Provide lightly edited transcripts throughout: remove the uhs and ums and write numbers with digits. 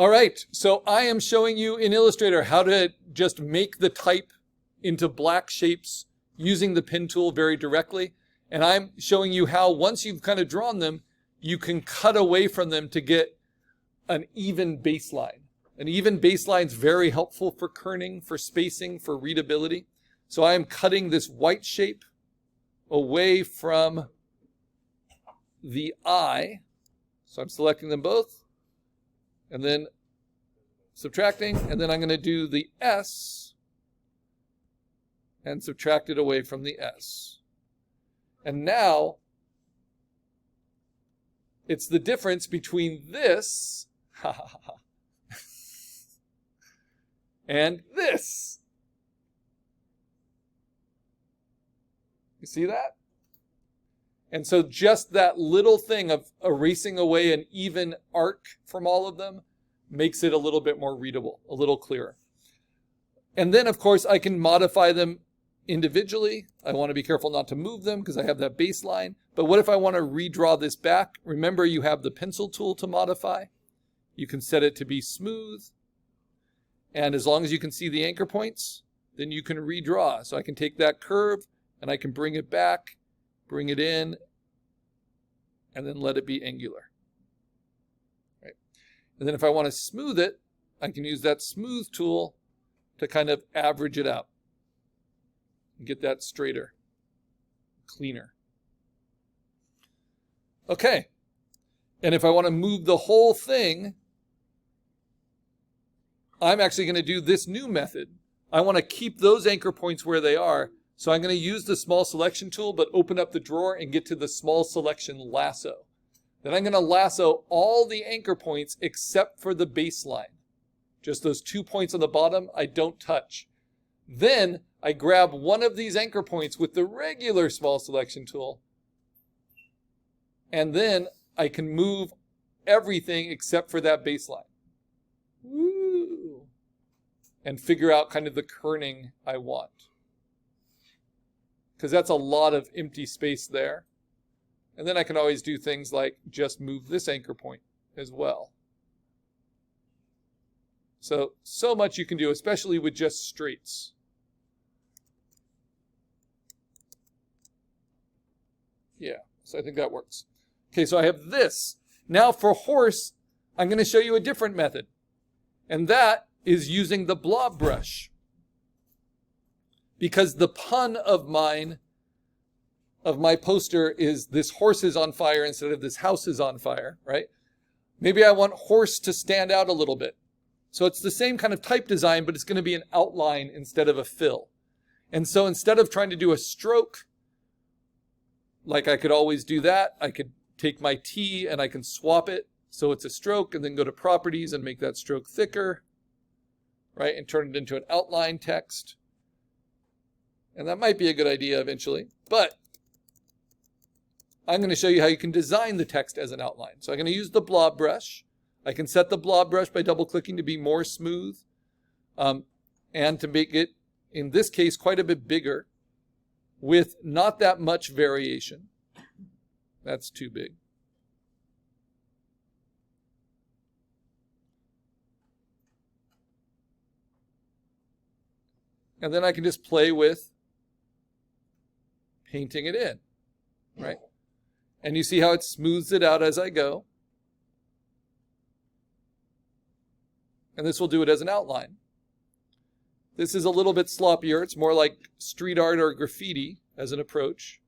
All right, so I am showing you in Illustrator how to just make the type into black shapes using the pen tool very directly. And I'm showing you how once you've kind of drawn them, you can cut away from them to get an even baseline. An even baseline is very helpful for kerning, for spacing, for readability. So I am cutting this white shape away from the eye. So I'm selecting them both and then subtracting, and then I'm going to do the S and subtract it away from the S. And now it's the difference between this and this. You see that? And so just that little thing of erasing away an even arc from all of them makes it a little bit more readable, a little clearer. And then, of course, I can modify them individually. I want to be careful not to move them because I have that baseline. But what if I want to redraw this back? Remember, you have the pencil tool to modify. You can set it to be smooth. And as long as you can see the anchor points, then you can redraw. So I can take that curve and I can bring it back, bring it in, and then let it be angular. Right. And then if I want to smooth it, I can use that smooth tool to kind of average it out and get that straighter, cleaner. Okay. And if I want to move the whole thing, I'm actually going to do this new method. I want to keep those anchor points where they are. So I'm going to use the small selection tool, but open up the drawer and get to the small selection lasso. Then I'm going to lasso all the anchor points except for the baseline. Just those 2 points on the bottom, I don't touch. Then I grab one of these anchor points with the regular small selection tool. And then I can move everything except for that baseline. Woo! And figure out kind of the kerning I want. Because that's a lot of empty space there. And then I can always do things like just move this anchor point as well. So much you can do, especially with just straights. Yeah, so I think that works. Okay, so I have this. Now for horse, I'm going to show you a different method. And that is using the blob brush. Because the pun of my poster is this horse is on fire instead of this house is on fire, right? Maybe I want horse to stand out a little bit. So it's the same kind of type design, but it's going to be an outline instead of a fill. And so instead of trying to do a stroke, like I could always do that, I could take my T and I can swap it so it's a stroke and then go to properties and make that stroke thicker, right? And turn it into an outline text. And that might be a good idea eventually, but I'm going to show you how you can design the text as an outline. So I'm going to use the blob brush. I can set the blob brush by double clicking to be more smooth and to make it, in this case, quite a bit bigger with not that much variation. That's too big. And then I can just play with painting it in, right? And you see how it smooths it out as I go. And this will do it as an outline. This is a little bit sloppier. It's more like street art or graffiti as an approach.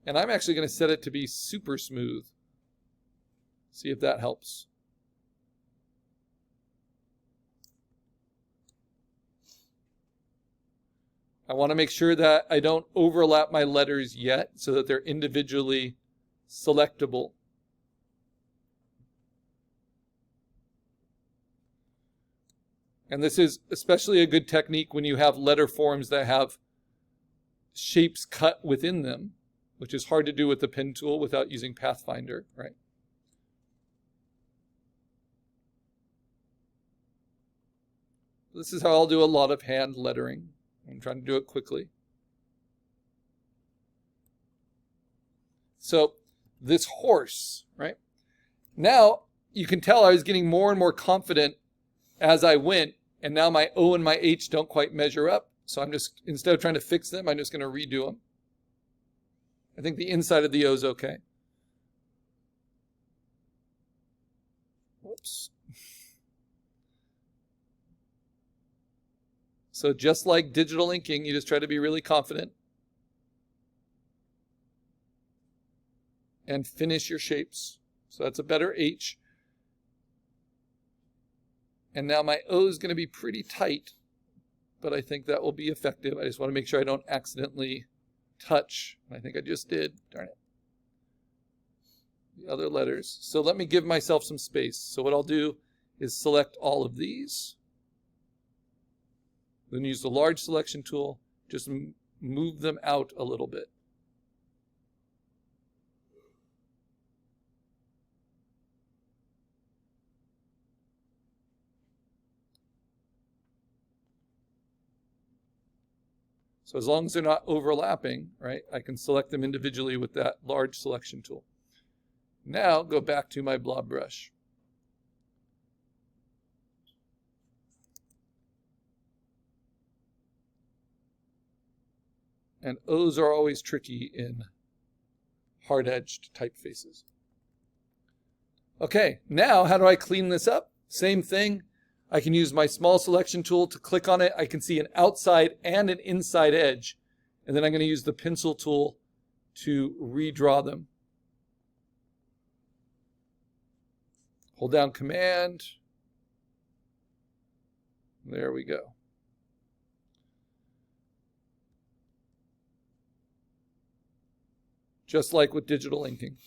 And I'm actually going to set it to be super smooth. See if that helps. I want to make sure that I don't overlap my letters yet so that they're individually selectable. And this is especially a good technique when you have letter forms that have shapes cut within them, which is hard to do with the pen tool without using Pathfinder, right? This is how I'll do a lot of hand lettering. I'm trying to do it quickly. So this horse, right? Now you can tell I was getting more and more confident as I went, and now my O and my H don't quite measure up. So I'm just, instead of trying to fix them, I'm just going to redo them. I think the inside of the O is okay. Whoops. So just like digital inking, you just try to be really confident and finish your shapes. So that's a better H. And now my O is going to be pretty tight, but I think that will be effective. I just want to make sure I don't accidentally touch. I think I just did. Darn it. The other letters. So let me give myself some space. So what I'll do is select all of these. Then use the large selection tool. Just move them out a little bit. So as long as they're not overlapping, right, I can select them individually with that large selection tool. Now go back to my blob brush. And O's are always tricky in hard-edged typefaces. Okay, now how do I clean this up? Same thing. I can use my small selection tool to click on it. I can see an outside and an inside edge. And then I'm going to use the pencil tool to redraw them. Hold down Command. There we go. Just like with digital inking.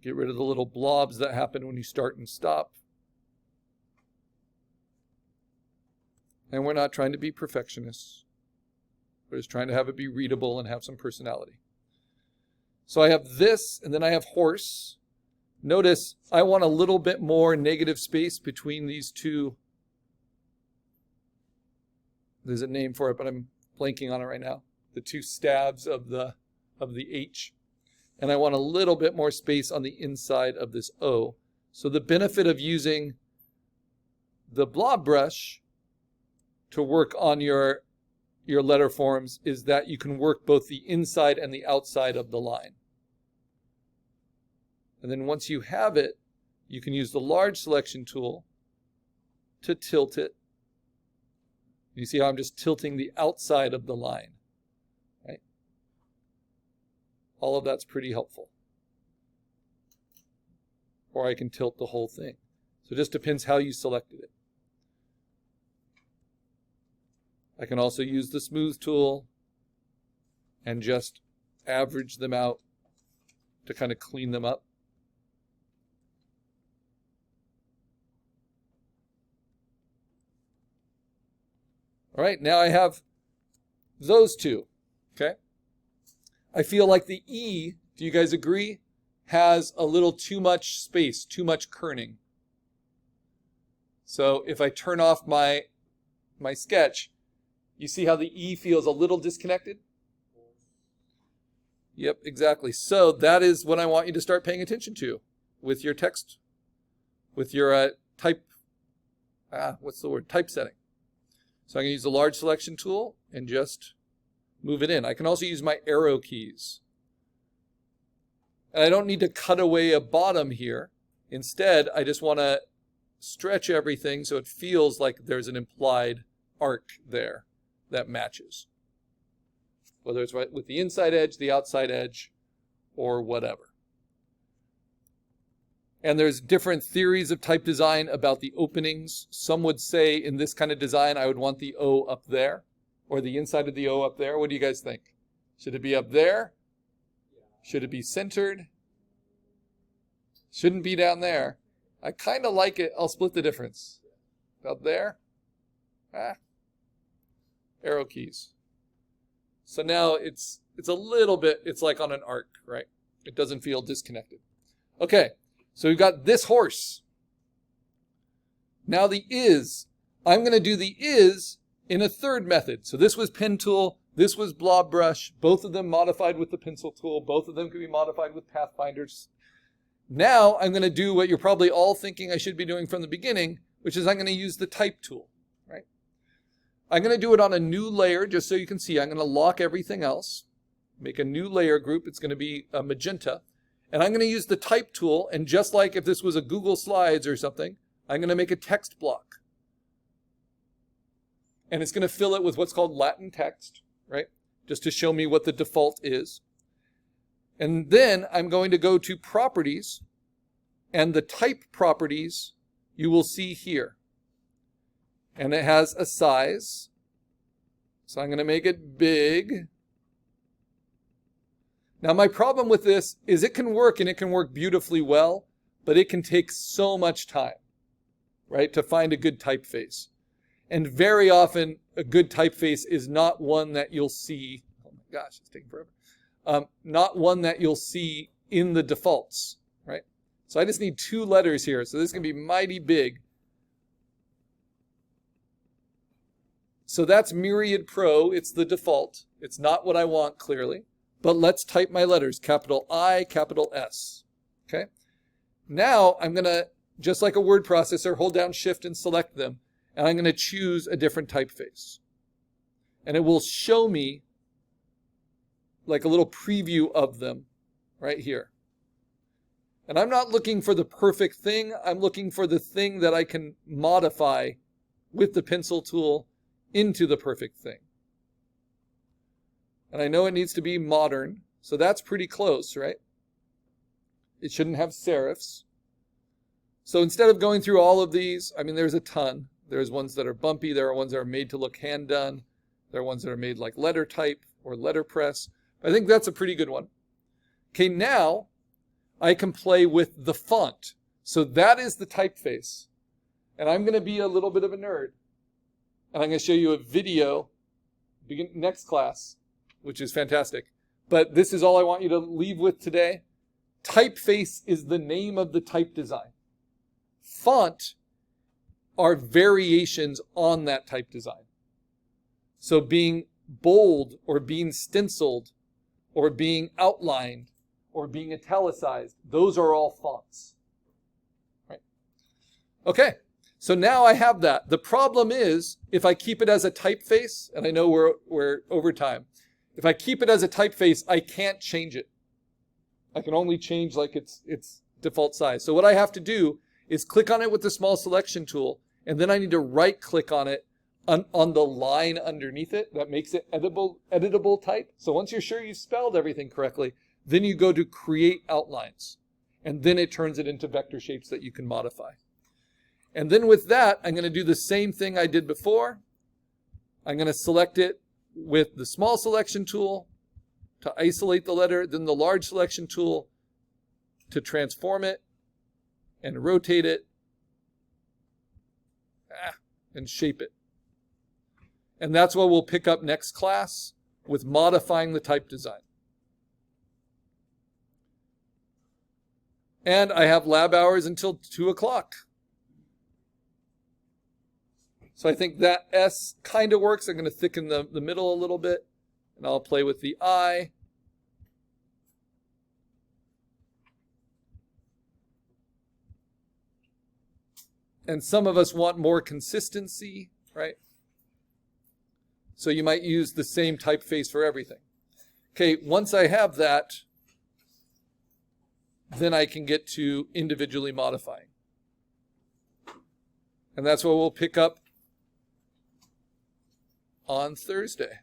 Get rid of the little blobs that happen when you start and stop. And we're not trying to be perfectionists. We're just trying to have it be readable and have some personality. So I have this, and then I have horse. Notice I want a little bit more negative space between these two. There's a name for it, but I'm blanking on it right now. The two stabs of the H. And I want a little bit more space on the inside of this O. So the benefit of using the blob brush to work on your letter forms is that you can work both the inside and the outside of the line. And then once you have it, you can use the large selection tool to tilt it. You see how I'm just tilting the outside of the line, right? All of that's pretty helpful. Or I can tilt the whole thing. So it just depends how you selected it. I can also use the smooth tool and just average them out to kind of clean them up. All right, now I have those two, okay? I feel like the E, do you guys agree, has a little too much space, too much kerning. So if I turn off my sketch, you see how the E feels a little disconnected? Yep, exactly. So that is what I want you to start paying attention to with your text, with your typesetting. So I'm going to use the large selection tool and just move it in. I can also use my arrow keys. And I don't need to cut away a bottom here. Instead, I just want to stretch everything so it feels like there's an implied arc there that matches. Whether it's right with the inside edge, the outside edge, or whatever. And there's different theories of type design about the openings. Some would say in this kind of design, I would want the O up there, or the inside of the O up there. What do you guys think? Should it be up there? Should it be centered? Shouldn't be down there. I kind of like it. I'll split the difference. Up there? Arrow keys. So now it's a little bit, it's like on an arc, right? It doesn't feel disconnected. Okay, so we've got this horse. Now the is. I'm going to do the is in a third method. So this was pen tool. This was Blob brush, both of them modified with the pencil tool, both of them can be modified with pathfinders. Now I'm going to do what you're probably all thinking I should be doing from the beginning, which is I'm going to use the type tool, right? I'm going to do it on a new layer just so you can see. I'm going to lock everything else, make a new layer group. It's going to be a magenta. And I'm going to use the type tool, and just like if this was a Google Slides or something, I'm going to make a text block. And it's going to fill it with what's called Latin text, right? Just to show me what the default is. And then I'm going to go to properties, and the type properties you will see here. And it has a size. So I'm going to make it big. Now my problem with this is it can work, and it can work beautifully well, but it can take so much time, right, to find a good typeface. And very often a good typeface is not one that you'll see, oh my gosh, it's taking forever, not one that you'll see in the defaults, right? So I just need 2 letters here, so this is going to be mighty big. So that's Myriad Pro, it's the default. It's not what I want, clearly. But let's type my letters, capital I, capital S, okay? Now I'm going to, just like a word processor, hold down Shift and select them, and I'm going to choose a different typeface. And it will show me like a little preview of them right here. And I'm not looking for the perfect thing, I'm looking for the thing that I can modify with the pencil tool into the perfect thing. And I know it needs to be modern, so that's pretty close, right? It shouldn't have serifs. So instead of going through all of these, I mean, there's a ton. There's ones that are bumpy. There are ones that are made to look hand done. There are ones that are made like letter type or letterpress. I think that's a pretty good one. Okay, now I can play with the font. So that is the typeface. And I'm going to be a little bit of a nerd. And I'm going to show you a video next class, which is fantastic. But this is all I want you to leave with today. Typeface is the name of the type design. Font are variations on that type design. So being bold or being stenciled or being outlined or being italicized, those are all fonts. Right? Okay, so now I have that. The problem is if I keep it as a typeface, and I know we're over time, if I keep it as a typeface, I can't change it. I can only change like its default size. So what I have to do is click on it with the small selection tool, and then I need to right click on it on the line underneath it that makes it editable type. So once you're sure you've spelled everything correctly, then you go to create outlines, and then it turns it into vector shapes that you can modify. And then with that, I'm going to do the same thing I did before. I'm going to select it with the small selection tool to isolate the letter, then the large selection tool to transform it and rotate it and shape it. And that's what we'll pick up next class with modifying the type design. And I have lab hours until 2 o'clock. So I think that S kind of works. I'm going to thicken the middle a little bit, and I'll play with the I. And some of us want more consistency, right? So you might use the same typeface for everything. Okay, once I have that, then I can get to individually modifying. And that's what we'll pick up on Thursday.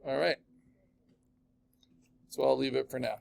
All right. So I'll leave it for now.